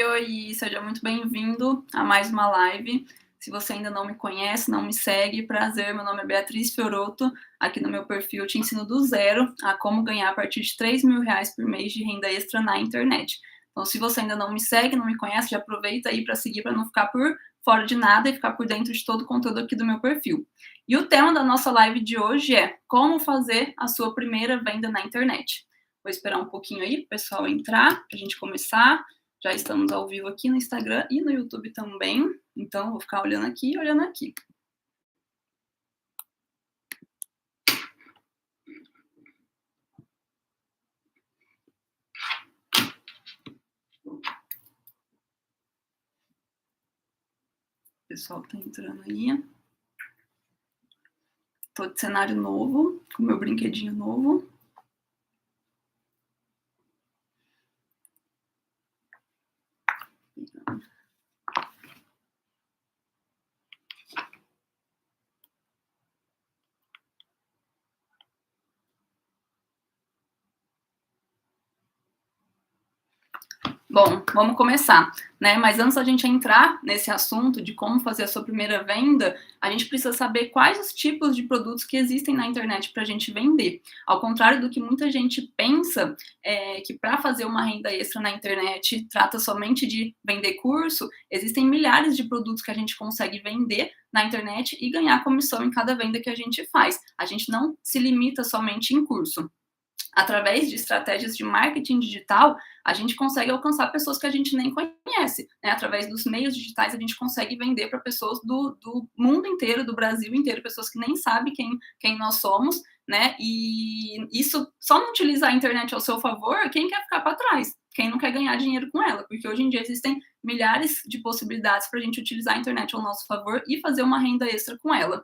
Oi, seja muito bem-vindo a mais uma live. Se você ainda não me conhece, não me segue, prazer, meu nome é Beatriz Fioroto. Aqui no meu perfil eu te ensino do zero a como ganhar a partir de R$ 3.000 por mês de renda extra na internet. Então, se você ainda não me segue, não me conhece, já aproveita aí para seguir, para não ficar por fora de nada e ficar por dentro de todo o conteúdo aqui do meu perfil. E o tema da nossa live de hoje é como fazer a sua primeira venda na internet. Vou esperar um pouquinho aí para o pessoal entrar, para a gente começar. Já estamos ao vivo aqui no Instagram e no YouTube também. Então, vou ficar olhando aqui e olhando aqui. O pessoal tá entrando aí. Tô de cenário novo, com meu brinquedinho novo. Bom, vamos começar, né? Mas antes da gente entrar nesse assunto de como fazer a sua primeira venda, a gente precisa saber quais os tipos de produtos que existem na internet para a gente vender. Ao contrário do que muita gente pensa, que para fazer uma renda extra na internet trata somente de vender curso, existem milhares de produtos que a gente consegue vender na internet e ganhar comissão em cada venda que a gente faz. A gente não se limita somente em curso. Através de estratégias de marketing digital, a gente consegue alcançar pessoas que a gente nem conhece, né? Através dos meios digitais, a gente consegue vender para pessoas do mundo inteiro, do Brasil inteiro, pessoas que nem sabem quem nós somos, né? E isso, só não utilizar a internet ao seu favor, quem quer ficar para trás? Quem não quer ganhar dinheiro com ela? Porque hoje em dia existem milhares de possibilidades para a gente utilizar a internet ao nosso favor e fazer uma renda extra com ela.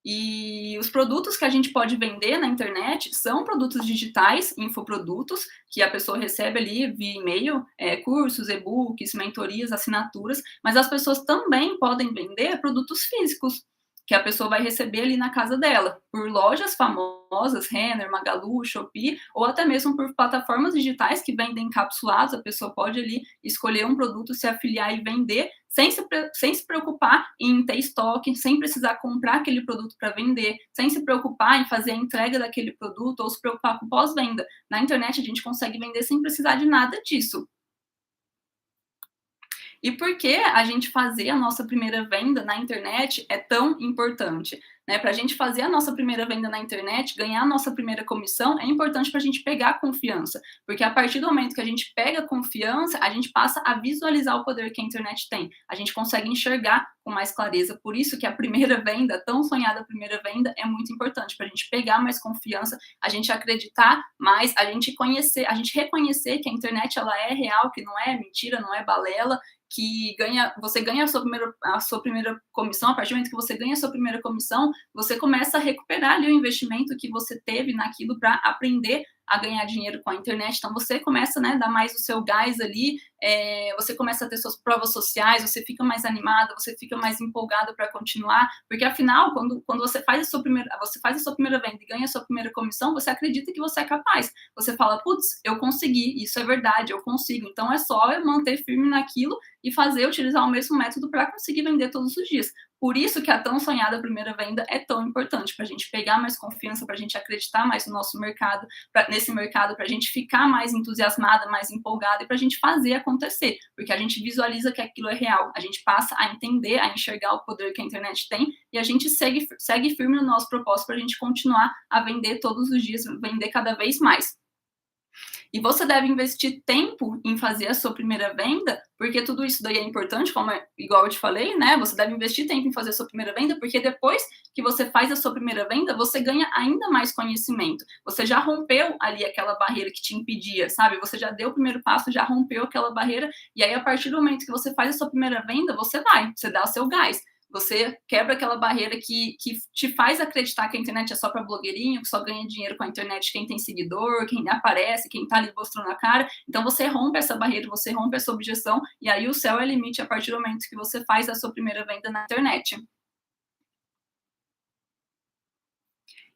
E os produtos que a gente pode vender na internet são produtos digitais, infoprodutos, que a pessoa recebe ali via e-mail, cursos, e-books, mentorias, assinaturas, mas as pessoas também podem vender produtos físicos, que a pessoa vai receber ali na casa dela, por lojas famosas, Renner, Magalu, Shopee, ou até mesmo por plataformas digitais que vendem encapsulados, a pessoa pode ali escolher um produto, se afiliar e vender, sem se preocupar em ter estoque, sem precisar comprar aquele produto para vender, sem se preocupar em fazer a entrega daquele produto ou se preocupar com pós-venda. Na internet a gente consegue vender sem precisar de nada disso. E por que a gente fazer a nossa primeira venda na internet é tão importante? Né? Para a gente fazer a nossa primeira venda na internet, ganhar a nossa primeira comissão, é importante para a gente pegar confiança. Porque a partir do momento que a gente pega confiança, a gente passa a visualizar o poder que a internet tem. A gente consegue enxergar com mais clareza. Por isso que a primeira venda, tão sonhada primeira venda, é muito importante para a gente pegar mais confiança, a gente acreditar mais, a gente conhecer, a gente reconhecer que a internet ela é real, que não é mentira, não é balela, que você ganha a sua primeira comissão. A partir do momento que você ganha a sua primeira comissão, você começa a recuperar ali o investimento que você teve naquilo para aprender a ganhar dinheiro com a internet. Então você começa, né, dar mais o seu gás ali, você começa a ter suas provas sociais, você fica mais animada, você fica mais empolgada para continuar, porque afinal, quando você faz a sua primeira venda e ganha a sua primeira comissão, você acredita que você é capaz. Você fala, putz, eu consegui, isso é verdade, eu consigo. Então é só eu manter firme naquilo e utilizar o mesmo método para conseguir vender todos os dias. Por isso que a tão sonhada primeira venda é tão importante, para a gente pegar mais confiança, para a gente acreditar mais no nosso mercado, nesse mercado, para a gente ficar mais entusiasmada, mais empolgada e para a gente fazer acontecer, porque a gente visualiza que aquilo é real, a gente passa a entender, a enxergar o poder que a internet tem e a gente segue firme no nosso propósito para a gente continuar a vender todos os dias, vender cada vez mais. E você deve investir tempo em fazer a sua primeira venda, porque tudo isso daí é importante, igual eu te falei, né? Você deve investir tempo em fazer a sua primeira venda, porque depois que você faz a sua primeira venda, você ganha ainda mais conhecimento. Você já rompeu ali aquela barreira que te impedia, sabe? Você já deu o primeiro passo, já rompeu aquela barreira, e aí a partir do momento que você faz a sua primeira venda, você dá o seu gás. Você quebra aquela barreira que te faz acreditar que a internet é só para blogueirinho, que só ganha dinheiro com a internet quem tem seguidor, quem aparece, quem tá ali mostrando a cara. Então você rompe essa barreira, você rompe essa objeção, e aí o céu é limite a partir do momento que você faz a sua primeira venda na internet.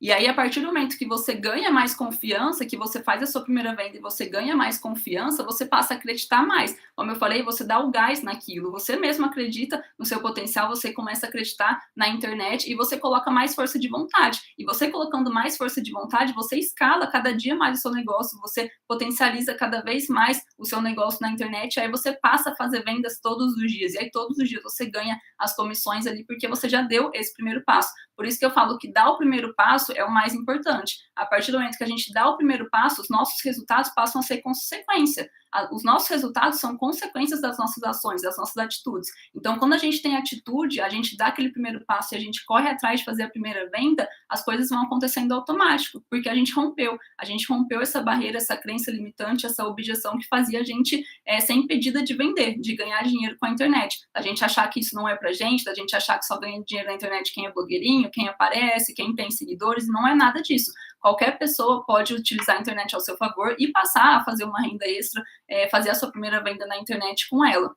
E aí, a partir do momento que você ganha mais confiança, que você faz a sua primeira venda e você ganha mais confiança, você passa a acreditar mais. Como eu falei, você dá o gás naquilo, você mesmo acredita no seu potencial, você começa a acreditar na internet e você coloca mais força de vontade. E você colocando mais força de vontade, você escala cada dia mais o seu negócio, você potencializa cada vez mais o seu negócio na internet, aí você passa a fazer vendas todos os dias. E aí, todos os dias, você ganha as comissões ali, porque você já deu esse primeiro passo. Por isso que eu falo que dar o primeiro passo é o mais importante. A partir do momento que a gente dá o primeiro passo, os nossos resultados passam a ser consequência. Os nossos resultados são consequências das nossas ações, das nossas atitudes. Então, quando a gente tem atitude, a gente dá aquele primeiro passo e a gente corre atrás de fazer a primeira venda, as coisas vão acontecendo automático, porque a gente rompeu essa barreira, essa crença limitante, essa objeção que fazia a gente ser impedida de vender, de ganhar dinheiro com a internet. A gente achar que isso não é pra gente, da gente achar que só ganha dinheiro na internet quem é blogueirinho, quem aparece, quem tem seguidores, não é nada disso. Qualquer pessoa pode utilizar a internet ao seu favor e passar a fazer uma renda extra, fazer a sua primeira venda na internet com ela.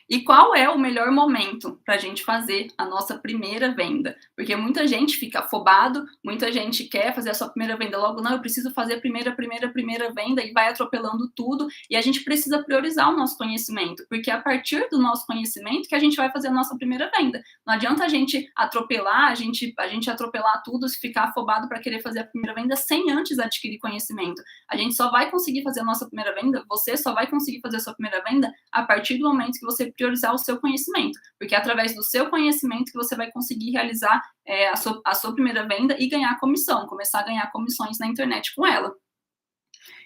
E qual é o melhor momento para a gente fazer a nossa primeira venda? Porque muita gente fica afobado, muita gente quer fazer a sua primeira venda logo, não, eu preciso fazer a primeira venda e vai atropelando tudo, e a gente precisa priorizar o nosso conhecimento, porque é a partir do nosso conhecimento que a gente vai fazer a nossa primeira venda. Não adianta a gente atropelar, a gente atropelar tudo, se ficar afobado para querer fazer a primeira venda sem antes adquirir conhecimento. A gente só vai conseguir fazer a nossa primeira venda, você só vai conseguir fazer a sua primeira venda a partir do momento que você priorizar o seu conhecimento, porque é através do seu conhecimento que você vai conseguir realizar a sua primeira venda e ganhar comissão, começar a ganhar comissões na internet com ela.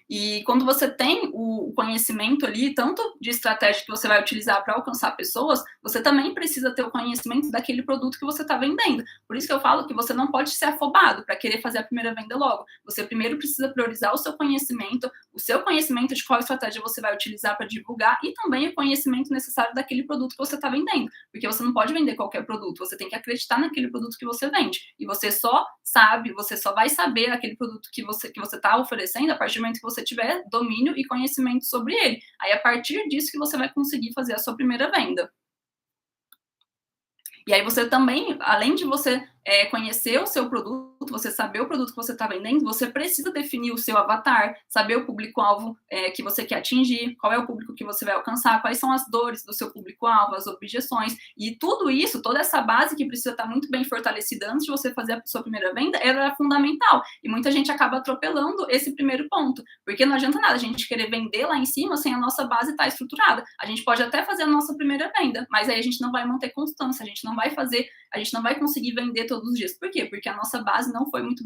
E quando você tem o conhecimento ali, tanto de estratégia que você vai utilizar para alcançar pessoas, você também precisa ter o conhecimento daquele produto que você está vendendo. Por isso que eu falo que você não pode ser afobado para querer fazer a primeira venda logo. Você primeiro precisa priorizar o seu conhecimento de qual estratégia você vai utilizar para divulgar e também o conhecimento necessário daquele produto que você está vendendo. Porque você não pode vender qualquer produto, você tem que acreditar naquele produto que você vende. E você só vai saber aquele produto que você está oferecendo a partir do momento que você tiver domínio e conhecimento sobre ele. Aí, a partir disso que você vai conseguir fazer a sua primeira venda. E aí você também, além de você conhecer o seu produto, você saber o produto que você está vendendo, você precisa definir o seu avatar, saber o público-alvo que você quer atingir, qual é o público que você vai alcançar, quais são as dores do seu público-alvo, as objeções, e tudo isso, toda essa base que precisa estar muito bem fortalecida antes de você fazer a sua primeira venda, ela é fundamental, e muita gente acaba atropelando esse primeiro ponto, porque não adianta nada a gente querer vender lá em cima sem a nossa base estar estruturada. A gente pode até fazer a nossa primeira venda, mas aí a gente não vai manter constância, a gente não vai conseguir vender todos os dias. Por quê? Porque a nossa base não foi muito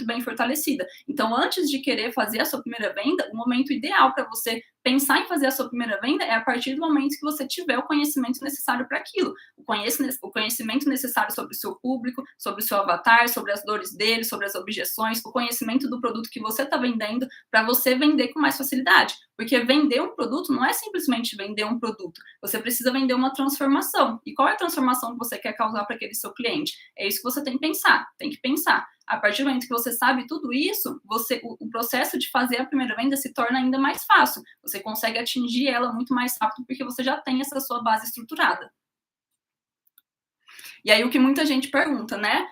bem fortalecida. Então, antes de querer fazer a sua primeira venda, o momento ideal para você pensar em fazer a sua primeira venda é a partir do momento que você tiver o conhecimento necessário para aquilo. O conhecimento necessário sobre o seu público, sobre o seu avatar, sobre as dores dele, sobre as objeções, o conhecimento do produto que você está vendendo para você vender com mais facilidade. Porque vender um produto não é simplesmente vender um produto. Você precisa vender uma transformação. E qual é a transformação que você quer causar para aquele seu cliente? É isso que você tem que pensar. A partir do momento que você sabe tudo isso, o processo de fazer a primeira venda se torna ainda mais fácil. Você consegue atingir ela muito mais rápido porque você já tem essa sua base estruturada. E aí o que muita gente pergunta, né?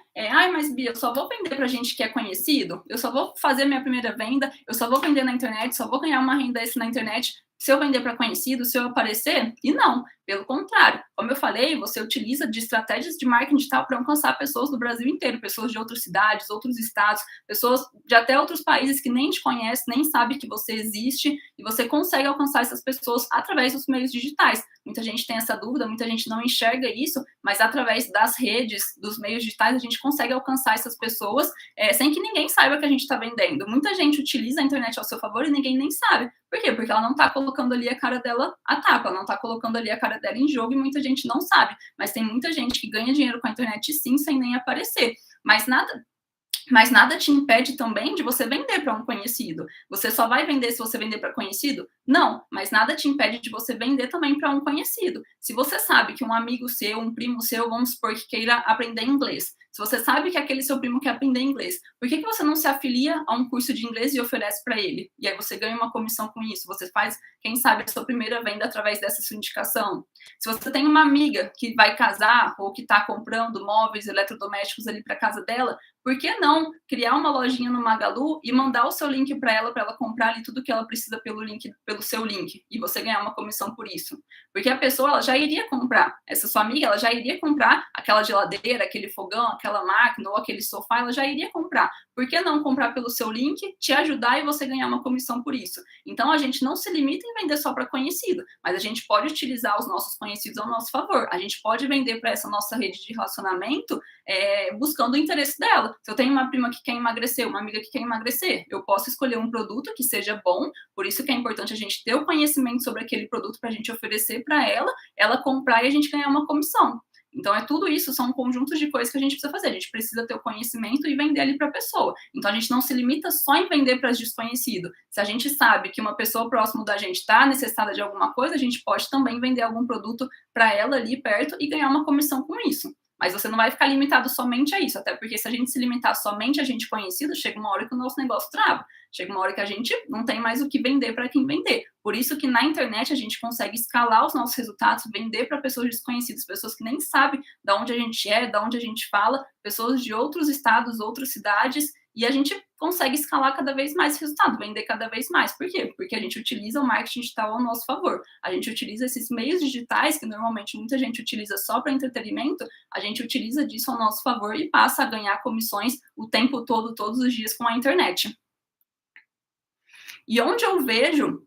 Mas Bia, eu só vou vender para gente que é conhecido? Eu só vou fazer minha primeira venda? Eu só vou vender na internet? Só vou ganhar uma renda extra na internet? Se eu vender para conhecido, se eu aparecer? E não, pelo contrário. Como eu falei, você utiliza de estratégias de marketing digital para alcançar pessoas do Brasil inteiro, pessoas de outras cidades, outros estados, pessoas de até outros países que nem te conhecem, nem sabem que você existe, e você consegue alcançar essas pessoas através dos meios digitais. Muita gente tem essa dúvida, muita gente não enxerga isso, mas através das redes, dos meios digitais, a gente consegue alcançar essas pessoas sem que ninguém saiba que a gente está vendendo. Muita gente utiliza a internet ao seu favor e ninguém nem sabe. Por quê? Porque ela não está colocando ali a cara dela a tapa, ela não está colocando ali a cara dela em jogo e muita gente não sabe. Mas tem muita gente que ganha dinheiro com a internet sim, sem nem aparecer. Mas nada Mas nada te impede também de você vender para um conhecido. Você só vai vender se você vender para conhecido? Não, mas nada te impede de você vender também para um conhecido. Se você sabe que um amigo seu, um primo seu, vamos supor que queira aprender inglês. Se você sabe que aquele seu primo quer aprender inglês, por que você não se afilia a um curso de inglês e oferece para ele? E aí você ganha uma comissão com isso. Você faz, quem sabe, a sua primeira venda através dessa sua indicação. Se você tem uma amiga que vai casar ou que está comprando móveis eletrodomésticos ali para casa dela, por que não criar uma lojinha no Magalu e mandar o seu link para ela comprar ali tudo que ela precisa pelo link, pelo seu link, e você ganhar uma comissão por isso? Porque a pessoa ela já iria comprar, essa sua amiga, ela já iria comprar aquela geladeira, aquele fogão, aquela máquina ou aquele sofá, ela já iria comprar. Por que não comprar pelo seu link, te ajudar e você ganhar uma comissão por isso? Então a gente não se limita em vender só para conhecido, mas a gente pode utilizar os nossos conhecidos ao nosso favor. A gente pode vender para essa nossa rede de relacionamento buscando o interesse dela. Se eu tenho uma prima que quer emagrecer, uma amiga que quer emagrecer, eu posso escolher um produto que seja bom, por isso que é importante a gente ter o conhecimento sobre aquele produto para a gente oferecer para ela comprar e a gente ganhar uma comissão. Então, tudo isso são conjuntos de coisas que a gente precisa fazer. A gente precisa ter o conhecimento e vender ali para a pessoa. Então, a gente não se limita só em vender para desconhecido. Se a gente sabe que uma pessoa próxima da gente está necessitada de alguma coisa, a gente pode também vender algum produto para ela ali perto e ganhar uma comissão com isso. Mas você não vai ficar limitado somente a isso, até porque se a gente se limitar somente a gente conhecido, chega uma hora que o nosso negócio trava. Chega uma hora que a gente não tem mais o que vender para quem vender. Por isso que na internet a gente consegue escalar os nossos resultados, vender para pessoas desconhecidas, pessoas que nem sabem de onde a gente é, de onde a gente fala, pessoas de outros estados, outras cidades, e a gente consegue escalar cada vez mais resultado, vender cada vez mais. Por quê? Porque a gente utiliza o marketing digital ao nosso favor. A gente utiliza esses meios digitais, que normalmente muita gente utiliza só para entretenimento, a gente utiliza disso ao nosso favor e passa a ganhar comissões o tempo todo, todos os dias com a internet. E onde eu vejo,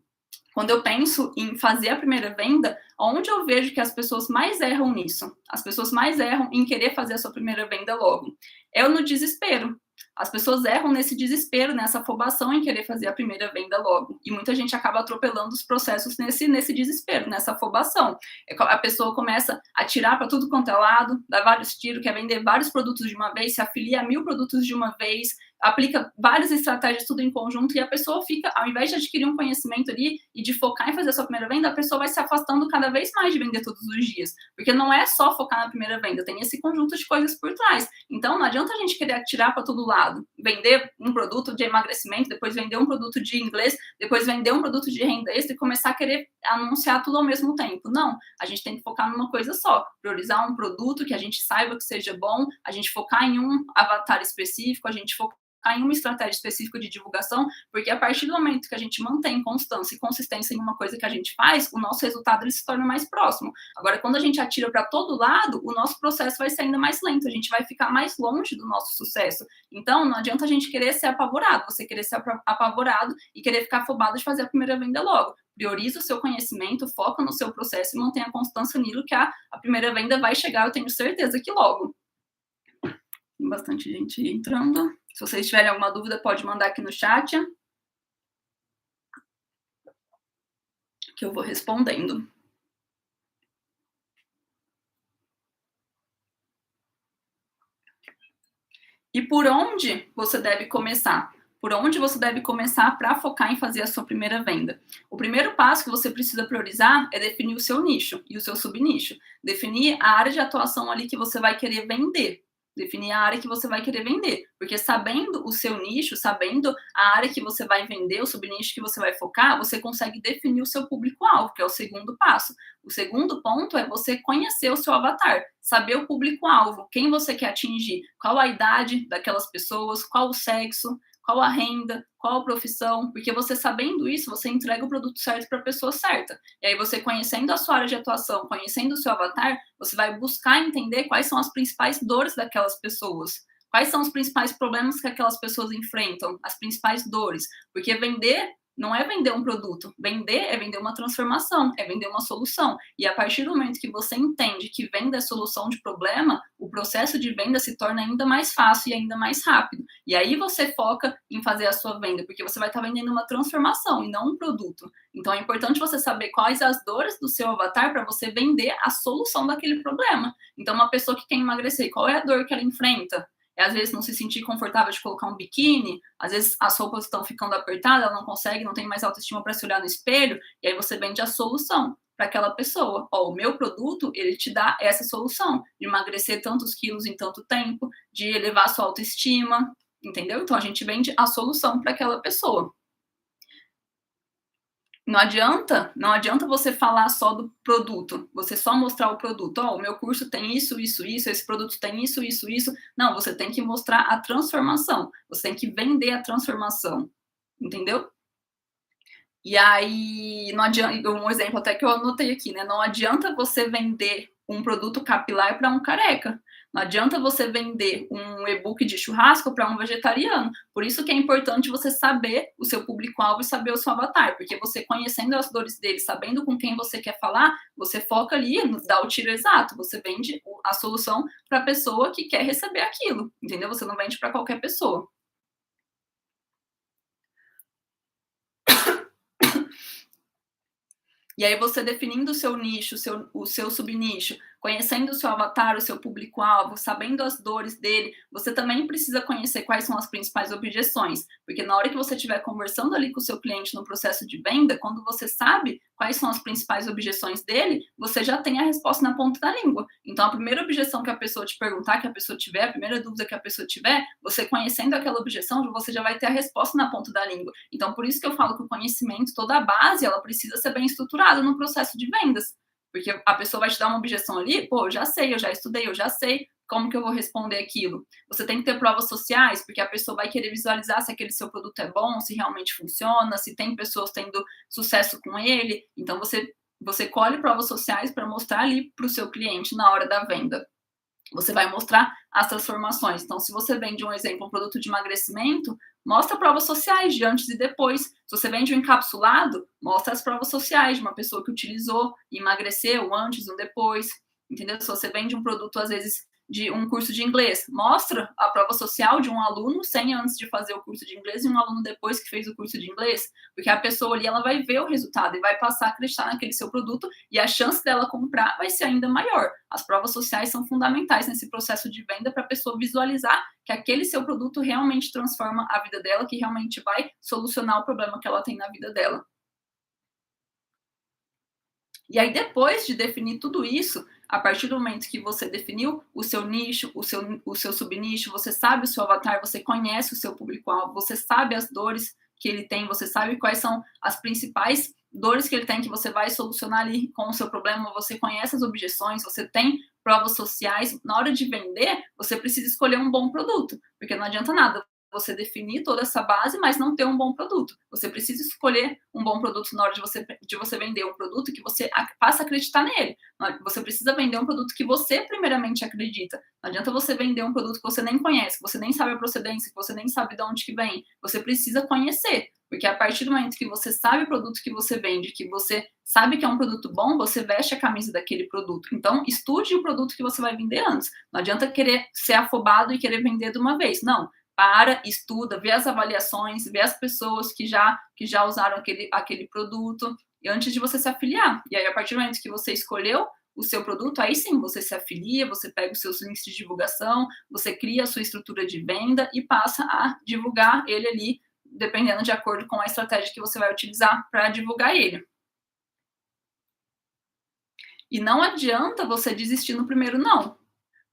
quando eu penso em fazer a primeira venda, onde eu vejo que as pessoas mais erram nisso? As pessoas mais erram em querer fazer a sua primeira venda logo. É no desespero. As pessoas erram nesse desespero, nessa afobação em querer fazer a primeira venda logo. E muita gente acaba atropelando os processos nesse desespero, nessa afobação. A pessoa começa a tirar para tudo quanto é lado, dá vários tiros, quer vender vários produtos de uma vez, se afilia a 1000 produtos de uma vez, aplica várias estratégias tudo em conjunto e a pessoa fica, ao invés de adquirir um conhecimento ali e de focar em fazer a sua primeira venda, a pessoa vai se afastando cada vez mais de vender todos os dias. Porque não é só focar na primeira venda, tem esse conjunto de coisas por trás. Então não adianta a gente querer atirar para todo lado, vender um produto de emagrecimento, depois vender um produto de inglês, depois vender um produto de renda extra e começar a querer anunciar tudo ao mesmo tempo. Não, a gente tem que focar numa coisa só, priorizar um produto que a gente saiba que seja bom, a gente focar em um avatar específico, a gente focar em uma estratégia específica de divulgação, porque a partir do momento que a gente mantém constância e consistência em uma coisa que a gente faz, o nosso resultado ele se torna mais próximo. Agora, quando a gente atira para todo lado, o nosso processo vai ser ainda mais lento, a gente vai ficar mais longe do nosso sucesso. Então, não adianta a gente querer ser apavorado, você querer ser apavorado e querer ficar afobado de fazer a primeira venda logo. Prioriza o seu conhecimento, foca no seu processo e mantenha a constância nilo que a primeira venda vai chegar, eu tenho certeza que logo. Tem bastante gente entrando. Se vocês tiverem alguma dúvida, pode mandar aqui no chat, que eu vou respondendo. E por onde você deve começar? Por onde você deve começar para focar em fazer a sua primeira venda? O primeiro passo que você precisa priorizar é definir o seu nicho e o seu subnicho. Definir a área de atuação ali que você vai querer vender. Definir a área que você vai querer vender, porque sabendo o seu nicho, sabendo a área que você vai vender, o subnicho que você vai focar, você consegue definir o seu público-alvo, que é o segundo passo. O segundo ponto é você conhecer o seu avatar, saber o público-alvo, quem você quer atingir, qual a idade daquelas pessoas, qual o sexo, qual a renda, qual a profissão, porque você sabendo isso, você entrega o produto certo para a pessoa certa. E aí você conhecendo a sua área de atuação, conhecendo o seu avatar, você vai buscar entender quais são as principais dores daquelas pessoas. Quais são os principais problemas que aquelas pessoas enfrentam, as principais dores. Porque vender não é vender um produto. Vender é vender uma transformação, é vender uma solução. E a partir do momento que você entende que venda é solução de problema, o processo de venda se torna ainda mais fácil e ainda mais rápido. E aí você foca em fazer a sua venda, porque você vai estar vendendo uma transformação e não um produto. Então é importante você saber quais as dores do seu avatar para você vender a solução daquele problema. Então uma pessoa que quer emagrecer, qual é a dor que ela enfrenta? às vezes não se sentir confortável de colocar um biquíni, às vezes as roupas estão ficando apertadas, ela não consegue, não tem mais autoestima para se olhar no espelho, e aí você vende a solução para aquela pessoa. Ó, o meu produto, ele te dá essa solução de emagrecer tantos quilos em tanto tempo, de elevar a sua autoestima, entendeu? Então a gente vende a solução para aquela pessoa. Não adianta você falar só do produto, você só mostrar o produto. Ó, o meu curso tem isso, isso, isso, esse produto tem isso, isso, isso. Não, você tem que mostrar a transformação. Você tem que vender a transformação. Entendeu? E aí, não adianta, um exemplo até que eu anotei aqui, né? Não adianta você vender um produto capilar para um careca. Não adianta você vender um e-book de churrasco para um vegetariano. Por isso que é importante você saber o seu público-alvo e saber o seu avatar, porque você conhecendo as dores dele, sabendo com quem você quer falar, você foca ali, dá o tiro exato, você vende a solução para a pessoa que quer receber aquilo, entendeu? Você não vende para qualquer pessoa. E aí você definindo o seu nicho, o seu subnicho, conhecendo o seu avatar, o seu público-alvo, sabendo as dores dele, você também precisa conhecer quais são as principais objeções, porque na hora que você estiver conversando ali com o seu cliente no processo de venda, quando você sabe quais são as principais objeções dele, você já tem a resposta na ponta da língua. Então, a primeira objeção que a pessoa te perguntar, que a pessoa tiver, a primeira dúvida que a pessoa tiver, você conhecendo aquela objeção, você já vai ter a resposta na ponta da língua. Então, por isso que eu falo que o conhecimento, toda a base, ela precisa ser bem estruturada no processo de vendas. Porque a pessoa vai te dar uma objeção ali, pô, eu já sei, eu já estudei, eu já sei como que eu vou responder aquilo. Você tem que ter provas sociais, porque a pessoa vai querer visualizar se aquele seu produto é bom, se realmente funciona, se tem pessoas tendo sucesso com ele. Então, você colhe provas sociais para mostrar ali para o seu cliente na hora da venda. Você vai mostrar as transformações. Então, se você vende um exemplo, um produto de emagrecimento, mostra provas sociais de antes e depois. Se você vende um encapsulado, mostra as provas sociais de uma pessoa que utilizou e emagreceu, antes e um depois. Entendeu? Se você vende um produto, às vezes, de um curso de inglês, mostra a prova social de um aluno sem antes de fazer o curso de inglês e um aluno depois que fez o curso de inglês, porque a pessoa ali ela vai ver o resultado e vai passar a acreditar naquele seu produto e a chance dela comprar vai ser ainda maior. As provas sociais são fundamentais nesse processo de venda para a pessoa visualizar que aquele seu produto realmente transforma a vida dela, que realmente vai solucionar o problema que ela tem na vida dela. E aí, depois de definir tudo isso, a partir do momento que você definiu o seu nicho, o seu subnicho, você sabe o seu avatar, você conhece o seu público-alvo, você sabe as dores que ele tem, você sabe quais são as principais dores que ele tem que você vai solucionar ali com o seu problema, você conhece as objeções, você tem provas sociais. Na hora de vender, você precisa escolher um bom produto, porque não adianta nada você definir toda essa base, mas não ter um bom produto. Você precisa escolher um bom produto na hora de você vender um produto que você passa a acreditar nele. Você precisa vender um produto que você primeiramente acredita. Não adianta você vender um produto que você nem conhece, que você nem sabe a procedência, que você nem sabe de onde que vem. Você precisa conhecer, porque a partir do momento que você sabe o produto que você vende, que você sabe que é um produto bom, você veste a camisa daquele produto. Então, estude o produto que você vai vender antes. Não adianta querer ser afobado e querer vender de uma vez. Não. Para, estuda, vê as avaliações, vê as pessoas que já usaram aquele produto, e antes de você se afiliar. E aí, a partir do momento que você escolheu o seu produto, aí sim, você se afilia, você pega os seus links de divulgação, você cria a sua estrutura de venda e passa a divulgar ele ali, dependendo de acordo com a estratégia que você vai utilizar para divulgar ele. E não adianta você desistir no primeiro não.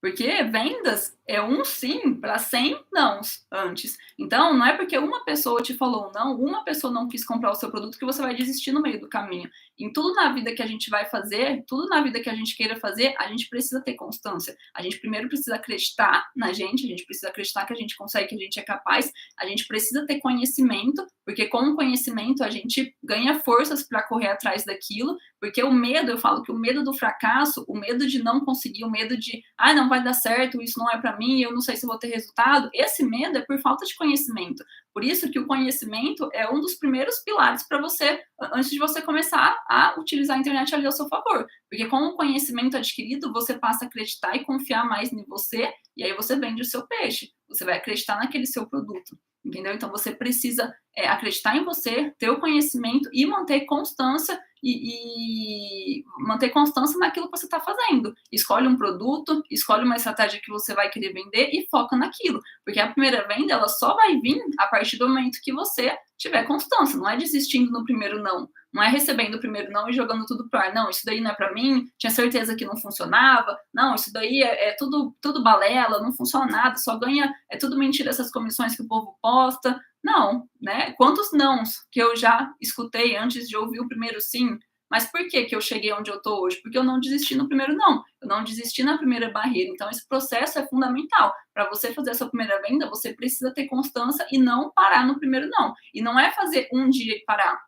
Porque vendas é um sim para 100 nãos antes. Então, não é porque uma pessoa te falou não, uma pessoa não quis comprar o seu produto que você vai desistir no meio do caminho. Em tudo na vida que a gente vai fazer, tudo na vida que a gente queira fazer, a gente precisa ter constância. A gente primeiro precisa acreditar na gente, a gente precisa acreditar que a gente consegue, que a gente é capaz, a gente precisa ter conhecimento, porque com o conhecimento a gente ganha forças para correr atrás daquilo, porque o medo, eu falo que o medo do fracasso, o medo de não conseguir, o medo de, não vai dar certo, isso não é para mim, eu não sei se vou ter resultado, esse medo é por falta de conhecimento. Por isso que o conhecimento é um dos primeiros pilares para você, antes de você começar a utilizar a internet ali ao seu favor. Porque com o conhecimento adquirido, você passa a acreditar e confiar mais em você, e aí você vende o seu peixe. Você vai acreditar naquele seu produto. entendeu? Então você precisa acreditar em você, ter o conhecimento e manter constância e manter constância naquilo que você está fazendo. Escolhe um produto, escolhe uma estratégia que você vai querer vender e foca naquilo, porque a primeira venda ela só vai vir a partir do momento que você tiver constância, não é desistindo no primeiro não. Não é recebendo o primeiro não e jogando tudo pro ar. Não, isso daí não é para mim, tinha certeza que não funcionava. Não, isso daí é tudo balela, não funciona nada, só ganha, é tudo mentira essas comissões que o povo posta. Não, né? Quantos nãos que eu já escutei antes de ouvir o primeiro sim? Mas por que que eu cheguei onde eu tô hoje? Porque eu não desisti no primeiro não, eu não desisti na primeira barreira. Então esse processo é fundamental. Para você fazer a sua primeira venda, você precisa ter constância e não parar no primeiro não. E não é fazer um dia e parar.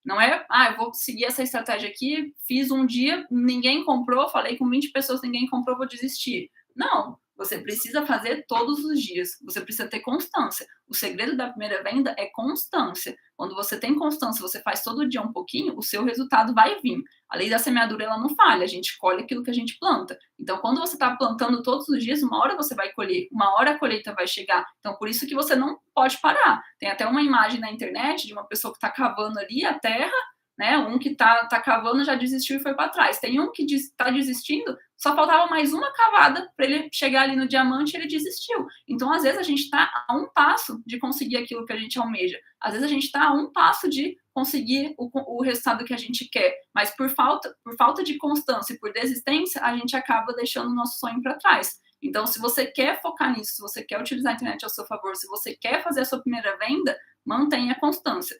Não é, eu vou seguir essa estratégia aqui, fiz um dia, ninguém comprou, falei com 20 pessoas, ninguém comprou, vou desistir. Não, você precisa fazer todos os dias, você precisa ter constância. O segredo da primeira venda é constância. Quando você tem constância, você faz todo dia um pouquinho, o seu resultado vai vir. A lei da semeadura, ela não falha, a gente colhe aquilo que a gente planta. Então, quando você está plantando todos os dias, uma hora você vai colher, uma hora a colheita vai chegar. Então, por isso que você não pode parar. Tem até uma imagem na internet de uma pessoa que está cavando ali a terra, né? Um que tá cavando já desistiu e foi para trás. Tem um que está desistindo, só faltava mais uma cavada para ele chegar ali no diamante e ele desistiu. Então, às vezes, a gente está a um passo de conseguir aquilo que a gente almeja. Às vezes, a gente está a um passo de conseguir o resultado que a gente quer. Mas por falta de constância e por desistência, a gente acaba deixando o nosso sonho para trás. Então, se você quer focar nisso, se você quer utilizar a internet ao seu favor, se você quer fazer a sua primeira venda, mantenha a constância.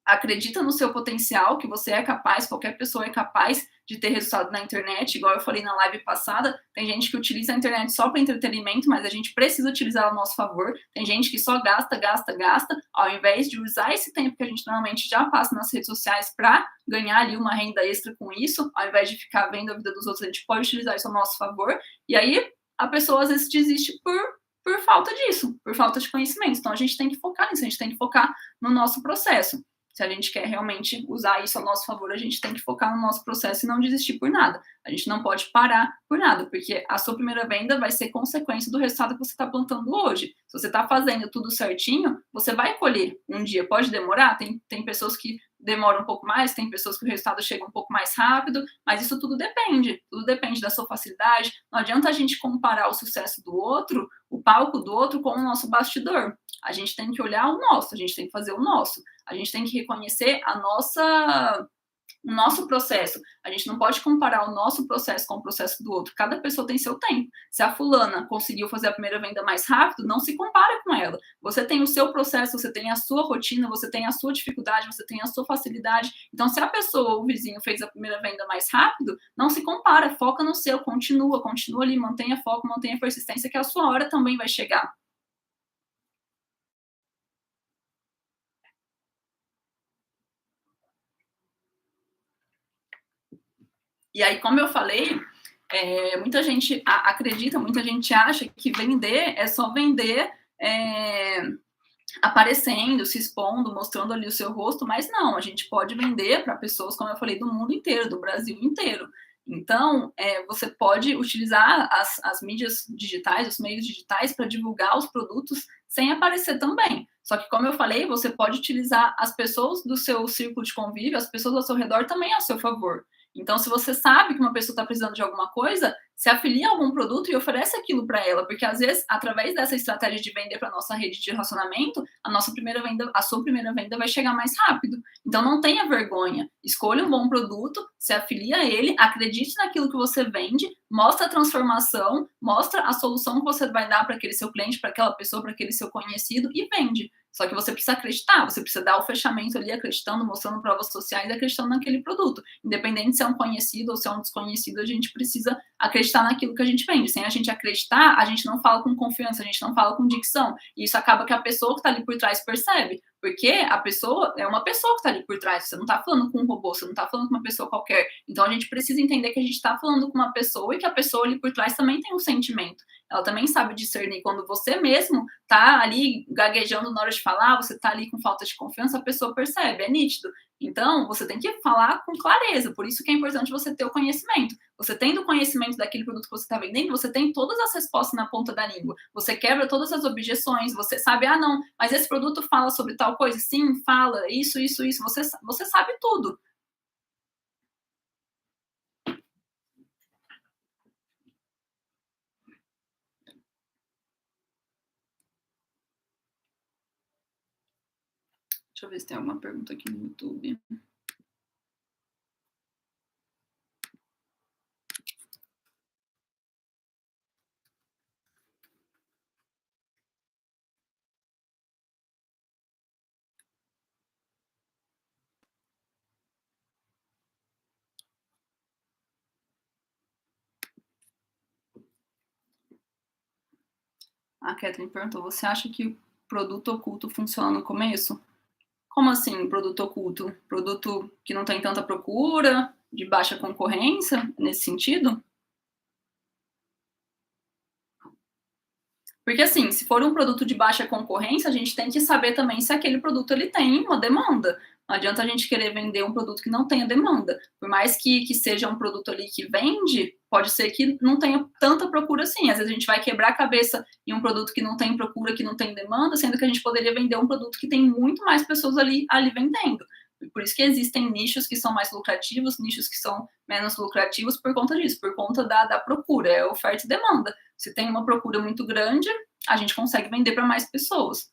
Acredita no seu potencial, que você é capaz, qualquer pessoa é capaz de ter resultado na internet, igual eu falei na live passada, tem gente que utiliza a internet só para entretenimento, mas a gente precisa utilizar ao nosso favor, tem gente que só gasta, ao invés de usar esse tempo que a gente normalmente já passa nas redes sociais para ganhar ali uma renda extra com isso, ao invés de ficar vendo a vida dos outros, a gente pode utilizar isso ao nosso favor, e aí a pessoa às vezes desiste por falta disso, por falta de conhecimento, então a gente tem que focar nisso, a gente tem que focar no nosso processo. Se a gente quer realmente usar isso a nosso favor, a gente tem que focar no nosso processo e não desistir por nada. A gente não pode parar por nada, porque a sua primeira venda vai ser consequência do resultado que você está plantando hoje. Se você está fazendo tudo certinho, você vai colher um dia. Pode demorar, tem pessoas que demoram um pouco mais, tem pessoas que o resultado chega um pouco mais rápido, mas isso tudo depende da sua facilidade. Não adianta a gente comparar o sucesso do outro, o palco do outro com o nosso bastidor. A gente tem que olhar o nosso, a gente tem que fazer o nosso. A gente tem que reconhecer o nosso processo. A gente não pode comparar o nosso processo com o processo do outro. Cada pessoa tem seu tempo. Se a fulana conseguiu fazer a primeira venda mais rápido, não se compara com ela. Você tem o seu processo, você tem a sua rotina, você tem a sua dificuldade, você tem a sua facilidade. Então, se a pessoa, o vizinho, fez a primeira venda mais rápido, não se compara, foca no seu, continua ali, mantenha foco, mantenha persistência, que a sua hora também vai chegar. E aí, como eu falei, muita gente acredita, muita gente acha que vender é só vender aparecendo, se expondo, mostrando ali o seu rosto, mas não, a gente pode vender para pessoas, como eu falei, do mundo inteiro, do Brasil inteiro. Então, você pode utilizar as mídias digitais, os meios digitais para divulgar os produtos sem aparecer também. Só que, como eu falei, você pode utilizar as pessoas do seu círculo de convívio, as pessoas ao seu redor também ao seu favor. Então, se você sabe que uma pessoa está precisando de alguma coisa, se afilia a algum produto e oferece aquilo para ela, porque às vezes, através dessa estratégia de vender para nossa rede de relacionamento, a sua primeira venda vai chegar mais rápido. Então, não tenha vergonha. Escolha um bom produto, se afilia a ele, acredite naquilo que você vende, mostra a transformação, mostra a solução que você vai dar para aquele seu cliente, para aquela pessoa, para aquele seu conhecido e vende. Só que você precisa acreditar, você precisa dar o fechamento ali, acreditando, mostrando provas sociais, acreditando naquele produto. Independente se é um conhecido ou se é um desconhecido, a gente precisa acreditar naquilo que a gente vende. Sem a gente acreditar, a gente não fala com confiança, a gente não fala com dicção. E isso acaba que a pessoa que está ali por trás percebe. Porque a pessoa é uma pessoa que está ali por trás. Você não está falando com um robô, você não está falando com uma pessoa qualquer. Então a gente precisa entender que a gente está falando com uma pessoa e que a pessoa ali por trás também tem um sentimento. Ela também sabe discernir. Quando você mesmo está ali gaguejando na hora de falar, você está ali com falta de confiança, a pessoa percebe, é nítido. Então, você tem que falar com clareza, por isso que é importante você ter o conhecimento. Você tendo o conhecimento daquele produto que você está vendendo, você tem todas as respostas na ponta da língua. Você quebra todas as objeções, você sabe, ah, não, mas esse produto fala sobre tal coisa? Sim, fala, isso. Você sabe tudo. Deixa eu ver se tem alguma pergunta aqui no YouTube. A Catherine perguntou, você acha que o produto oculto funciona no começo? Como assim, produto oculto? Produto que não tem tanta procura, de baixa concorrência, nesse sentido? Porque assim, se for um produto de baixa concorrência, a gente tem que saber também se aquele produto ele tem uma demanda. Não adianta a gente querer vender um produto que não tenha demanda. Por mais que seja um produto ali que vende, pode ser que não tenha tanta procura assim. Às vezes a gente vai quebrar a cabeça em um produto que não tem procura, que não tem demanda, sendo que a gente poderia vender um produto que tem muito mais pessoas ali vendendo. Por isso que existem nichos que são mais lucrativos, nichos que são menos lucrativos por conta disso, por conta da procura, é oferta e demanda. Se tem uma procura muito grande, a gente consegue vender para mais pessoas.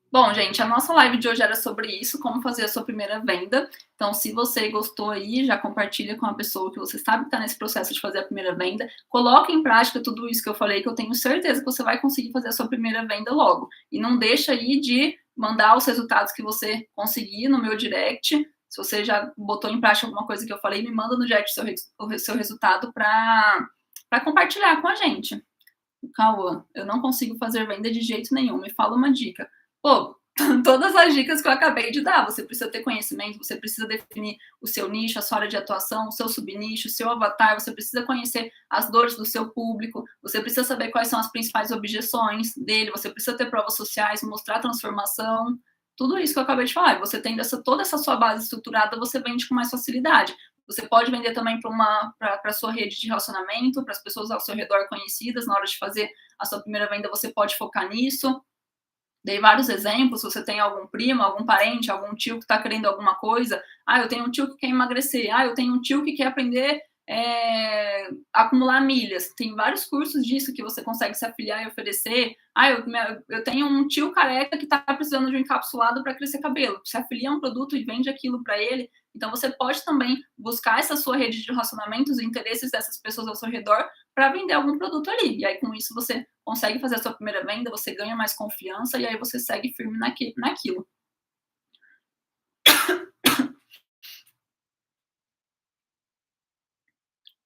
Bom, gente, a nossa live de hoje era sobre isso, como fazer a sua primeira venda. Então, se você gostou aí, já compartilha com a pessoa que você sabe que está nesse processo de fazer a primeira venda. Coloque em prática tudo isso que eu falei, que eu tenho certeza que você vai conseguir fazer a sua primeira venda logo. E não deixa aí de mandar os resultados que você conseguir no meu direct. Se você já botou em prática alguma coisa que eu falei, me manda no direct o seu resultado para compartilhar com a gente. Cauã, eu não consigo fazer venda de jeito nenhum, me fala uma dica. Pô, todas as dicas que eu acabei de dar, você precisa ter conhecimento, você precisa definir o seu nicho, a sua área de atuação, o seu subnicho, o seu avatar, você precisa conhecer as dores do seu público, você precisa saber quais são as principais objeções dele, você precisa ter provas sociais, mostrar transformação, tudo isso que eu acabei de falar. Você tendo toda essa sua base estruturada, você vende com mais facilidade. Você pode vender também para a sua rede de relacionamento, para as pessoas ao seu redor conhecidas. Na hora de fazer a sua primeira venda, você pode focar nisso. Dei vários exemplos. Se você tem algum primo, algum parente, algum tio que está querendo alguma coisa. Ah, eu tenho um tio que quer emagrecer. Ah, eu tenho um tio que quer aprender acumular milhas. Tem vários cursos disso que você consegue se afiliar e oferecer. Ah, eu tenho um tio careca que está precisando de um encapsulado para crescer cabelo. Se afilia a um produto e vende aquilo para ele. Então, você pode também buscar essa sua rede de relacionamentos, os interesses dessas pessoas ao seu redor para vender algum produto ali. E aí, com isso, você consegue fazer a sua primeira venda, você ganha mais confiança e aí você segue firme naquilo.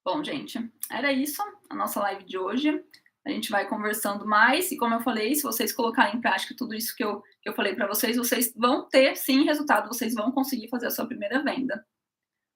Bom, gente, era isso a nossa live de hoje. A gente vai conversando mais e, como eu falei, se vocês colocarem em prática tudo isso que eu falei para vocês vão ter, sim, resultado, vocês vão conseguir fazer a sua primeira venda.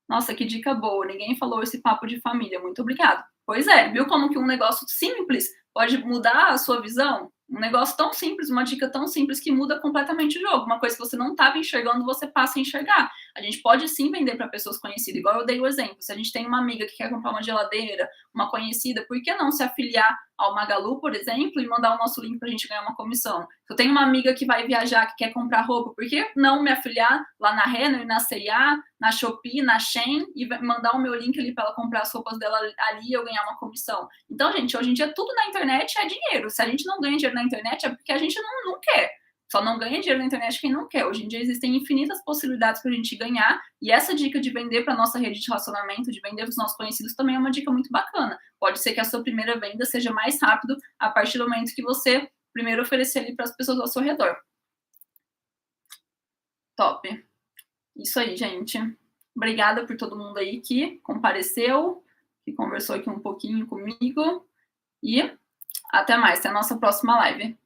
Nossa, que dica boa, ninguém falou esse papo de família, muito obrigada. Pois é, viu como que um negócio simples pode mudar a sua visão? Um negócio tão simples, uma dica tão simples que muda completamente o jogo. Uma coisa que você não estava enxergando, você passa a enxergar. A gente pode sim vender para pessoas conhecidas, igual eu dei o exemplo. Se a gente tem uma amiga que quer comprar uma geladeira, uma conhecida, por que não se afiliar ao Magalu, por exemplo, e mandar o nosso link para a gente ganhar uma comissão? Se eu tenho uma amiga que vai viajar, que quer comprar roupa, por que não me afiliar lá na Renner, na C&A, na Shopee, na Shein e mandar o meu link ali para ela comprar as roupas dela ali e eu ganhar uma comissão? Então, gente, hoje em dia tudo na internet é dinheiro. Se a gente não ganha dinheiro na internet é porque a gente não quer. Só não ganha dinheiro na internet quem não quer. Hoje em dia existem infinitas possibilidades para a gente ganhar e essa dica de vender para nossa rede de relacionamento, de vender para os nossos conhecidos também é uma dica muito bacana. Pode ser que a sua primeira venda seja mais rápido a partir do momento que você primeiro oferecer ali para as pessoas ao seu redor. Top. Isso aí, gente. Obrigada por todo mundo aí que compareceu, que conversou aqui um pouquinho comigo e até mais, até a nossa próxima live.